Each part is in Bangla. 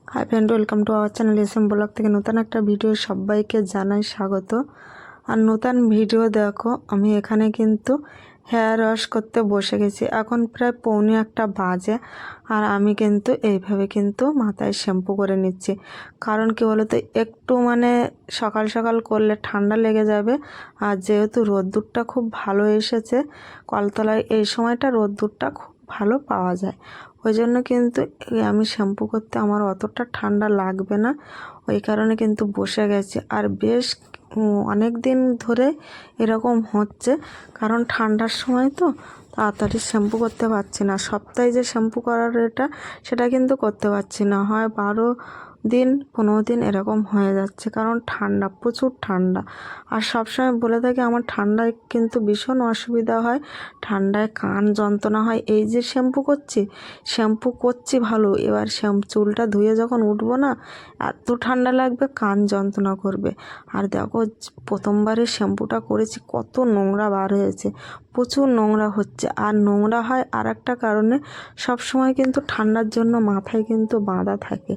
Hi friend, welcome to our channel SM blog থেকে নতুন একটা ভিডিও সবাইকে জানাই স্বাগত। আর নতুন ভিডিও দেখো, আমি এখানে কিন্তু হেয়ার ওয়াশ করতে বসে গেছি। এখন প্রায় 1:45 বাজে, আর আমি কিন্তু এইভাবে কিন্তু মাথায় শ্যাম্পু করে নিচ্ছি। কারণ কি বলো তো, একটু সকাল সকাল করলে ঠান্ডা লেগে যাবে। আর যেহেতু রোদ্দুরটা খুব ভালো এসেছে কলতলায়, এই সময়টা রোদ্দুরটা খুব ভালো পাওয়া যায়। ওই জন্য কিন্তু আমি শ্যাম্পু করতে আমার অতটা ঠান্ডা লাগবে না, ওই কারণে কিন্তু বসে গেছি। আর বেশ অনেক দিন ধরে এরকম হচ্ছে, কারণ ঠান্ডার সময় তো তাড়াতাড়ি শ্যাম্পু করতে পারছি না। সপ্তাহে যে শ্যাম্পু করার সেটা কিন্তু করতে পারছি না, হয় 12 দিন 15 দিন এরকম হয়ে যাচ্ছে, কারণ ঠান্ডা, প্রচুর ঠান্ডা। আর সবসময় বলে থাকি আমার ঠান্ডায় কিন্তু ভীষণ অসুবিধা হয়, ঠান্ডায় কান যন্ত্রণা হয়। এই যে শ্যাম্পু করছি ভালো, এবার চুলটা ধুয়ে যখন উঠবো না, এত ঠান্ডা লাগবে, কান যন্ত্রণা করবে। আর দেখো, প্রথমবারে শ্যাম্পুটা করেছি, কত নোংরা বার হয়েছে, প্রচুর নোংরা হচ্ছে। আর নোংরা হয় আর একটা কারণে, সবসময় কিন্তু ঠান্ডার জন্য মাথায় কিন্তু বাঁধা থাকে,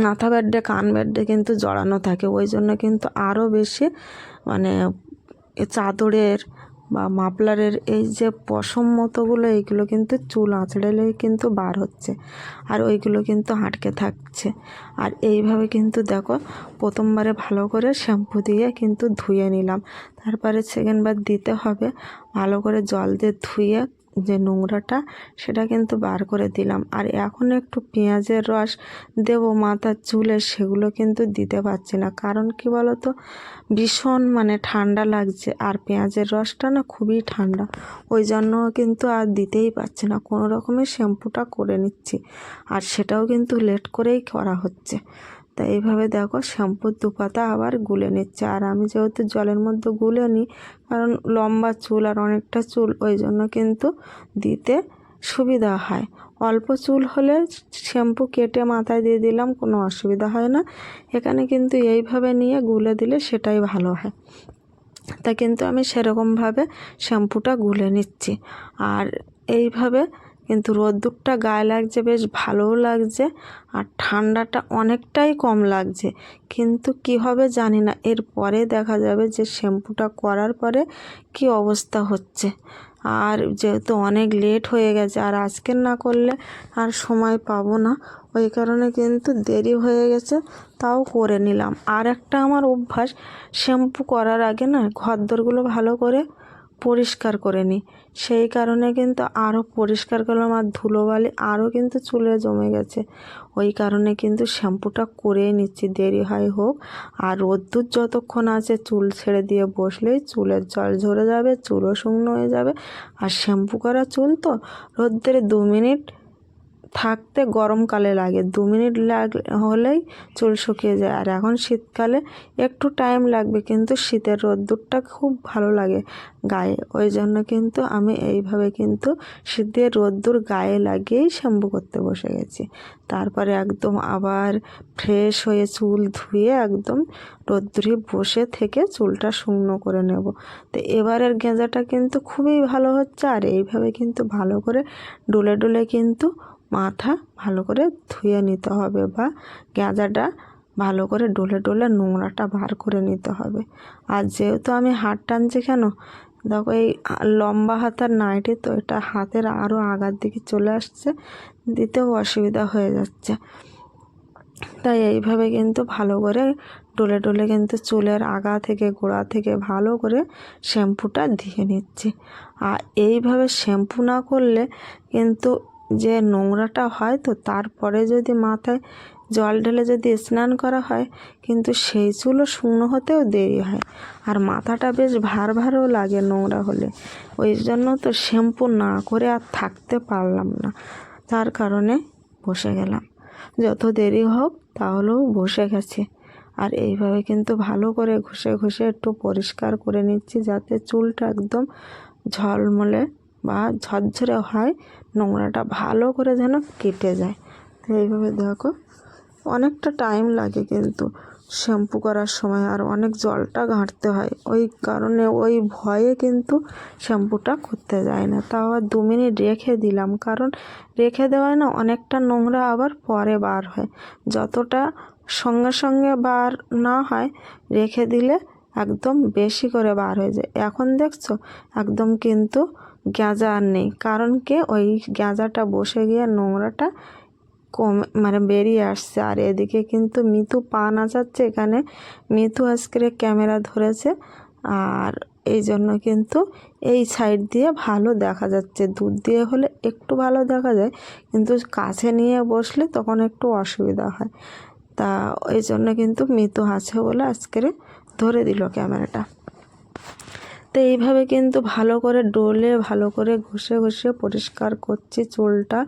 মাথা ব্যাডে কান ব্যাডে কিন্তু জড়ানো থাকে। ওই জন্য কিন্তু আরও বেশি চাদরের বা মাফলারের এই যে পশম মতোগুলো, এইগুলো কিন্তু চুল আঁচড়ালেই কিন্তু বার হচ্ছে, আর ওইগুলো কিন্তু আটকে থাকছে। আর এইভাবে কিন্তু দেখো, প্রথমবারে ভালো করে শ্যাম্পু দিয়ে কিন্তু ধুয়ে নিলাম, তারপরে সেকেন্ডবার দিতে হবে, ভালো করে জল দিয়ে ধুয়ে যে নোংরাটা সেটা কিন্তু বার করে দিলাম। আর এখন একটু পেঁয়াজের রস দেবো মাথার চুলে, সেগুলো কিন্তু দিতে পারছি না। কারণ কি বলো তো, ভীষণ ঠান্ডা লাগছে, আর পেঁয়াজের রসটা না খুবই ঠান্ডা, ওই জন্য কিন্তু আর দিতেই পারছি না। কোনো রকমের শ্যাম্পুটা করে নিচ্ছি, আর সেটাও কিন্তু লেট করেই করা হচ্ছে। তাই এইভাবে দেখো, শ্যাম্পুর 2 পাতা আবার গুলে নিচ্ছে। আর আমি যেহেতু জলের মধ্যে গুলে নিই, কারণ লম্বা চুল আর অনেকটা চুল, ওই জন্য কিন্তু দিতে সুবিধা হয়। অল্প চুল হলে শ্যাম্পু কেটে মাথায় দিয়ে দিলাম, কোনো অসুবিধা হয় না। এখানে কিন্তু এইভাবে নিয়ে গুলে দিলে সেটাই ভালো হয়। তা কিন্তু আমি সেরকমভাবে শ্যাম্পুটা গুলে নিচ্ছি। আর এইভাবে কিন্তু রোদ্দুরটা গায়ে লাগছে, বেশ ভালোও লাগছে, আর ঠান্ডাটা অনেকটাই কম লাগছে। কিন্তু কী হবে জানি না, এর পরে দেখা যাবে যে শ্যাম্পুটা করার পরে কি অবস্থা হচ্ছে। আর যেহেতু অনেক লেট হয়ে গেছে, আর আজকের না করলে আর সময় পাবো না, ওই কারণে কিন্তু দেরি হয়ে গেছে, তাও করে নিলাম। আর একটা আমার অভ্যাস, শ্যাম্পু করার আগে না ঘরদোরগুলো ভালো করে পরিষ্কার করে নিই, সেই কারণে কিন্তু আরও পরিষ্কার করলাম। আর ধুলোবালি আরও কিন্তু চুলে জমে গেছে, ওই কারণে কিন্তু শ্যাম্পুটা করেই নিচ্ছি, দেরি হয় হোক। আর রোদ্দুর যতক্ষণ আছে, চুল ছেড়ে দিয়ে বসলেই চুলের জল ঝরে যাবে, চুলও শুকনো হয়ে যাবে। আর শ্যাম্পু করা চুল তো রোদ্দুরে 2 মিনিট থাকতে গরমকালে লাগে, 2 মিনিট হলেই চুল শুকিয়ে যায়। আর এখন শীতকালে একটু টাইম লাগবে, কিন্তু শীতের রোদ্দুরটা খুব ভালো লাগে গায়ে, ওই জন্য কিন্তু আমি এইভাবে কিন্তু শীতের রোদ্দুর গায়ে লাগিয়েই শ্যাম্পু করতে বসে গেছি। তারপরে একদম আবার ফ্রেশ হয়ে চুল ধুয়ে একদম রোদ্দুরে বসে থেকে চুলটা শুকনো করে নেব। তো এবারের গেঁজাটা কিন্তু খুবই ভালো হচ্ছে। আর এইভাবে কিন্তু ভালো করে ডলে ডলে কিন্তু মাথা ভালো করে ধুয়ে নিতে হবে, বা গেঁজাটা ভালো করে ডলে ডলে নোংরাটা বার করে নিতে হবে। আর যেহেতু আমি হাত টানছি কেন, দেখো এই লম্বা হাতার নাইটি তো, এটা হাতের আরও আগার দিকে চলে আসছে, দিতেও অসুবিধা হয়ে যাচ্ছে। তাই এইভাবে কিন্তু ভালো করে ডলে ডলে কিন্তু চুলের আগা থেকে গোড়া থেকে ভালো করে শ্যাম্পুটা দিয়ে নিচ্ছি। আর এইভাবে শ্যাম্পু না করলে কিন্তু যে নোংরাটা হয়, তো তারপরে যদি মাথায় জল ঢেলে যদি স্নান করা হয়, কিন্তু সেই চুলও শুকনো হতেও দেরি হয়, আর মাথাটা বেশ ভার ভারও লাগে নোংরা হলে। ওই জন্য তো শ্যাম্পু না করে আর থাকতে পারলাম না, তার কারণে বসে গেলাম। যত দেরি হোক তাহলেও বসে গেছে। আর এইভাবে কিন্তু ভালো করে ঘষে ঘষে একটু পরিষ্কার করে নিচ্ছি, যাতে চুলটা একদম ঝলমলে বা ঝরঝরে হয়, নোংরাটা ভালো করে যেন কেটে যায়। তো এইভাবে দেখো, অনেকটা টাইম লাগে, কিন্তু শ্যাম্পু করার সময়, আর অনেক জলটা ঘাঁটতে হয়, ওই কারণে ওই ভয়ে কিন্তু শ্যাম্পুটা করতে যায় না। তাও আবার 2 মিনিট রেখে দিলাম, কারণ রেখে দেওয়ায় না অনেকটা নোংরা আবার পরে বার হয়। যতটা সঙ্গে সঙ্গে বার না হয়, রেখে দিলে একদম বেশি করে বার হয়ে যায়। এখন দেখছো একদম কিন্তু গেঁজা আর নেই, কারণ কি ওই গেঁজাটা বসে গিয়ে নোংরাটা কমে মানে বেরিয়ে আসছে। আর এদিকে কিন্তু মিতু পা নাচাচ্ছে, এখানে মিতু আজকে ক্যামেরা ধরেছে, আর এই জন্য কিন্তু এই সাইড দিয়ে ভালো দেখা যাচ্ছে। দূর দিয়ে হলে একটু ভালো দেখা যায়, কিন্তু কাছে নিয়ে বসলে তখন একটু অসুবিধা হয়। তা ওই জন্য কিন্তু মিতু আছে বলে আজকে ধরে দিল ক্যামেরাটা। তো এইভাবে কিন্তু ভালো করে ডলে ভালো করে ঘষে ঘষে পরিষ্কার করছি চুলটা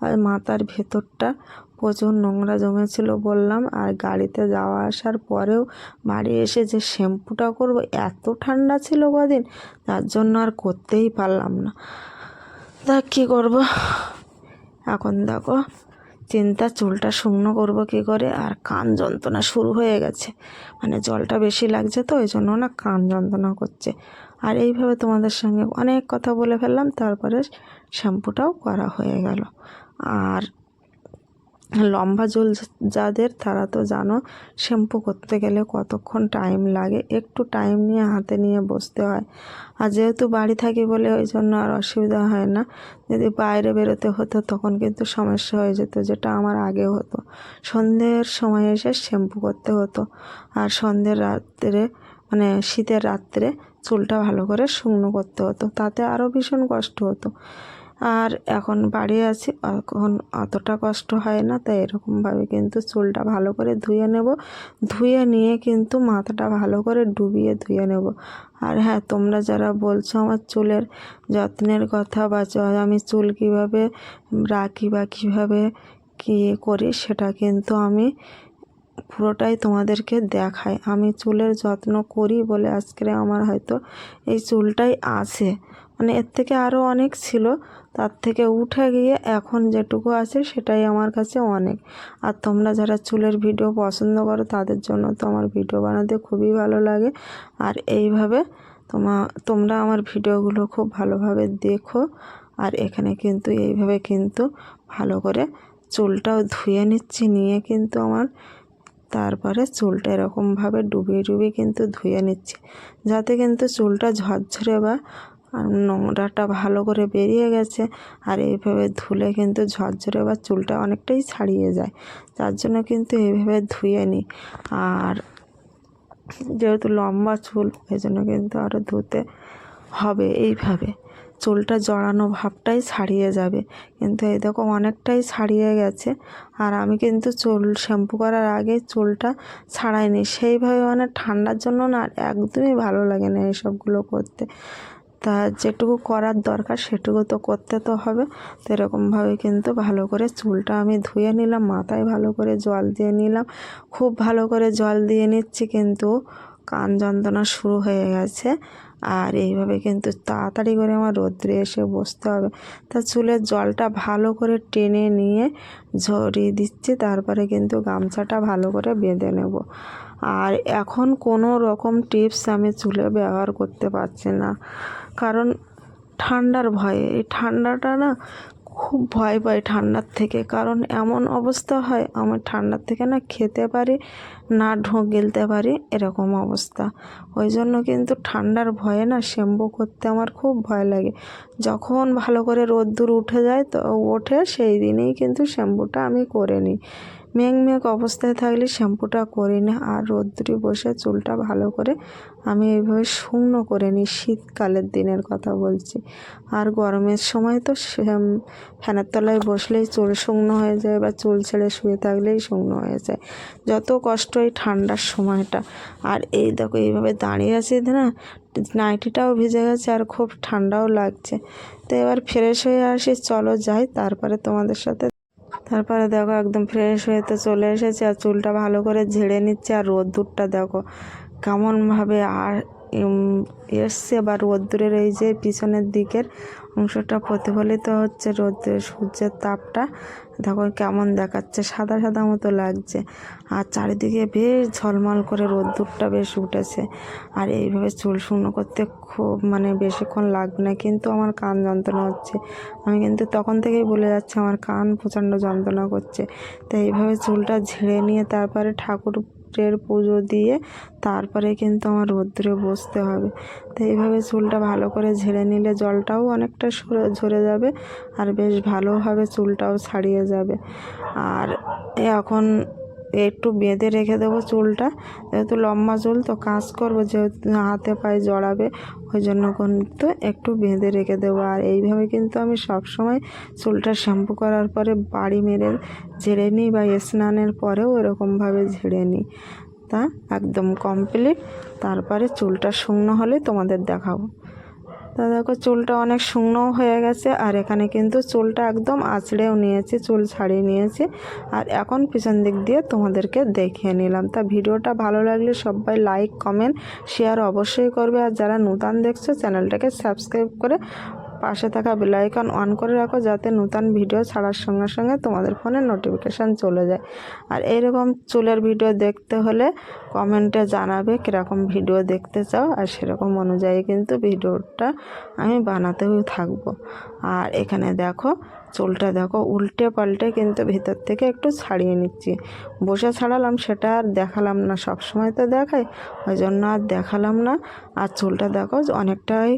আর মাথার ভেতরটা। প্রচুর নোংরা জমেছিল বললাম, আর গাড়িতে যাওয়া আসার পরেও বাড়ি এসে যে শ্যাম্পুটা করব, এত ঠান্ডা ছিল কদিন, তার জন্য আর করতেই পারলাম না। তা কী করব এখন দেখো চিন্তা, চুলটা শুকনো করবো কী করে, আর কান যন্ত্রণা শুরু হয়ে গেছে, মানে জলটা বেশি লাগছে তো ওই জন্য না কান যন্ত্রণা করছে। আর এইভাবে তোমাদের সঙ্গে অনেক কথা বলে ফেললাম, তারপরে শ্যাম্পুটাও করা হয়ে গেল। আর লম্বা চুল যাদের, তারা তো জানো শ্যাম্পু করতে গেলে কতক্ষণ টাইম লাগে, একটু টাইম নিয়ে হাতে নিয়ে বসতে হয়। আর যেহেতু বাড়ি থাকি বলে ওই জন্য আর অসুবিধা হয় না। যদি বাইরে বেরোতে হতো তখন কিন্তু সমস্যা হয়ে যেত, যেটা আমার আগে হতো। সন্ধ্যের সময় এসে শ্যাম্পু করতে হতো, আর সন্ধ্যের রাত্রে মানে শীতের রাত্রে চুলটা ভালো করে শুকনো করতে হতো, তাতে আরও ভীষণ কষ্ট হতো। আর এখন বাড়ি আছি, এখন অতটা কষ্ট হয় না। তাই এরকমভাবে কিন্তু চুলটা ভালো করে ধুয়ে নেব, ধুয়ে নিয়ে কিন্তু মাথাটা ভালো করে ডুবিয়ে ধুয়ে নেব। আর হ্যাঁ, তোমরা যারা বলছো আমার চুলের যত্নের কথা, বা আমি চুল কীভাবে রাখি বা কীভাবে কী করি, সেটা কিন্তু আমি পুরোটাই তোমাদেরকে দেখাই। আমি চুলের যত্ন করি বলে আজকে আমার হয়তো এই চুলটাই আছে, মানে এর থেকে আরও অনেক ছিল, তার থেকে উঠে গিয়ে এখন যেটুকু আছে সেটাই আমার কাছে অনেক। আর তোমরা যারা চুলের ভিডিও পছন্দ করো, তাদের জন্য তো আমার ভিডিও বানাতে খুবই ভালো লাগে। আর এইভাবে তোমরা আমার ভিডিওগুলো খুব ভালোভাবে দেখো। আর এখানে কিন্তু এইভাবে কিন্তু ভালো করে চুলটাও ধুয়ে নিচ্ছি, নিয়ে কিন্তু আমার তারপরে চুলটা এরকমভাবে ডুবিয়ে ডুবিয়ে কিন্তু ধুয়ে নিচ্ছি, যাতে কিন্তু চুলটা ঝরঝরে বা নোংরাটা ভালো করে বেরিয়ে গেছে। আর এইভাবে ধুলে কিন্তু ঝরঝরে বা চুলটা অনেকটাই ছাড়িয়ে যায়, যার জন্য কিন্তু এইভাবে ধুয়ে নিই। আর যেহেতু লম্বা চুল, এই জন্য কিন্তু আরও ধুতে হবে। এইভাবে চুলটা জড়ানো ভাবটাই ছাড়িয়ে যাবে, কিন্তু এই দেখো অনেকটাই ছাড়িয়ে গেছে। আর আমি কিন্তু চুল শ্যাম্পু করার আগে চুলটা ছাড়াইনি, সেইভাবে মানে ঠান্ডার জন্য না একদমই ভালো লাগে না এসবগুলো করতে। তা যেটুকু করার দরকার সেটুকু তো করতে তো হবে। তো এরকমভাবে কিন্তু ভালো করে চুলটা আমি ধুয়ে নিলাম, মাথায় ভালো করে জল দিয়ে নিলাম, খুব ভালো করে জল দিয়ে নিচ্ছি, কিন্তু কান যন্ত্রণা শুরু হয়ে গেছে। আর এইভাবে কিন্তু তাড়াতাড়ি করে আমার রোদ্রে এসে বসতে হবে। তা চুলের জলটা ভালো করে টেনে নিয়ে ঝরিয়ে দিচ্ছি, তারপরে কিন্তু গামছাটা ভালো করে বেঁধে নেব। আর এখন কোনো রকম টিপস আমি চুলে ব্যবহার করতে পারছি না, কারণ ঠান্ডার ভয়ে। এই ঠান্ডাটা না খুব ভয় পাই ঠান্ডার থেকে, কারণ এমন অবস্থা হয় আমার ঠান্ডার থেকে না খেতে পারি না, ঢোক গিলতে পারি, এরকম অবস্থা। ওই জন্য কিন্তু ঠান্ডার ভয়ে না শ্যাম্পু করতে আমার খুব ভয় লাগে। যখন ভালো করে রোদ্দুর উঠে যায় তো ওঠে, সেই দিনেই কিন্তু শ্যাম্পুটা আমি করে নিই। মেঘ অবস্থায় থাকলে শ্যাম্পুটা করি না, আর রোদ্দুরে বসে চুলটা ভালো করে আমি এইভাবে শুকনো করে নিই। শীতকালের দিনের কথা বলছি। আর গরমের সময় তো ফ্যানের তলায় বসলেই চুল শুকনো হয়ে যায়, বা চুল ছেড়ে শুয়ে থাকলেই শুকনো হয়ে যায়। যত কষ্ট এই ঠান্ডার সময়টা। আর এই দেখো এইভাবে দাঁড়িয়ে আছি না, নাইটিটাও ভিজে গেছে আর খুব ঠান্ডাও লাগছে। তো এবার ফ্রেশ হয়ে আসি, চলো যাই, তারপরে তোমাদের সাথে। তারপরে দেখো একদম ফ্রেশ হয়ে তো চলে এসেছি, আর চুলটা ভালো করে ঝেড়ে নিচ্ছে। আর রোদ্দুরটা দেখো কেমনভাবে আর এসছে বা রোদ্দুরের এই যে পিছনের দিকের অংশটা প্রতিফলিত হচ্ছে রোদ্রের সূর্যের তাপটা, দেখো কেমন দেখাচ্ছে, সাদা সাদা মতো লাগছে। আর চারিদিকে বেশ ঝলমল করে রোদ্দুরটা বেশ উঠেছে। আর এইভাবে চুল শুকনো করতে খুব বেশিক্ষণ লাগবে না, কিন্তু আমার কান যন্ত্রণা হচ্ছে। আমি কিন্তু তখন থেকেই বলে যাচ্ছি আমার কান প্রচণ্ড যন্ত্রণা করছে। তো এইভাবে চুলটা ঝেড়ে নিয়ে তারপরে ঠাকুরের পুজো দিয়ে তারপরে কিন্তু আমার রোদ্দুরে বসতে হবে। তো এইভাবে চুলটা ভালো করে ঝেড়ে নিলে জলটাও অনেকটা ঝরে যাবে আর বেশ ভালোভাবে চুলটাও ছাড়িয়ে যাবে। আর এখন একটু বেঁধে রেখে দেবো চুলটা, যেহেতু লম্বা চুল তো কাজ করবো, যেহেতু হাতে পায়ে জড়াবে, ওই জন্য কিন্তু একটু বেঁধে রেখে দেবো। আর এইভাবে কিন্তু আমি সবসময় চুলটা শ্যাম্পু করার পরে বাড়ি মেরে ঝেড়ে নিই বা স্নানের পরেও এরকমভাবে ঝেড়ে নিই। তা একদম কমপ্লিট। তারপরে চুলটা শুকনো হলে তোমাদের দেখাবো। তা দেখো চুলটা অনেক শুকনোও হয়ে গেছে। আর এখানে কিন্তু চুলটা একদম আঁচড়েও নিয়েছি, চুল ছাড়িয়ে নিয়েছি। আর এখন পিছন দিক দিয়ে তোমাদেরকে দেখিয়ে নিলাম। তা ভিডিওটা ভালো লাগলে সবাই লাইক কমেন্ট শেয়ার অবশ্যই করবে। আর যারা নতুন দেখছো চ্যানেলটাকে সাবস্ক্রাইব করে পাশে থাকা বেল আইকন অন করে রাখো, যাতে নতুন ভিডিও ছাড়ার সঙ্গে সঙ্গে তোমাদের ফোনে নোটিফিকেশান চলে যায়। আর এইরকম চুলের ভিডিও দেখতে হলে কমেন্টে জানাবে কীরকম ভিডিও দেখতে চাও, আর সেরকম অনুযায়ী কিন্তু ভিডিওটা আমি বানাতেও থাকবো। আর এখানে দেখো চুলটা দেখো উল্টে পাল্টে কিন্তু ভিতর থেকে একটু ছাড়িয়ে নিচ্ছি। বসে ছাড়ালাম সেটা আর দেখালাম না, সবসময় তো দেখাই, ওই জন্য আর দেখালাম না। আর চুলটা দেখো অনেকটাই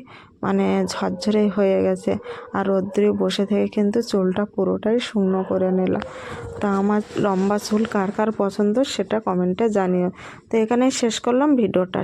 ঝরঝরে হয়ে গেছে। আর রোদ্দুরে বসে থেকে কিন্তু চুলটা পুরোটাই শুকনো করে নিলাম। তা আমার লম্বা চুল কার কার পছন্দ সেটা কমেন্টে জানিও। তো এখানেই শেষ করলাম ভিডিওটা।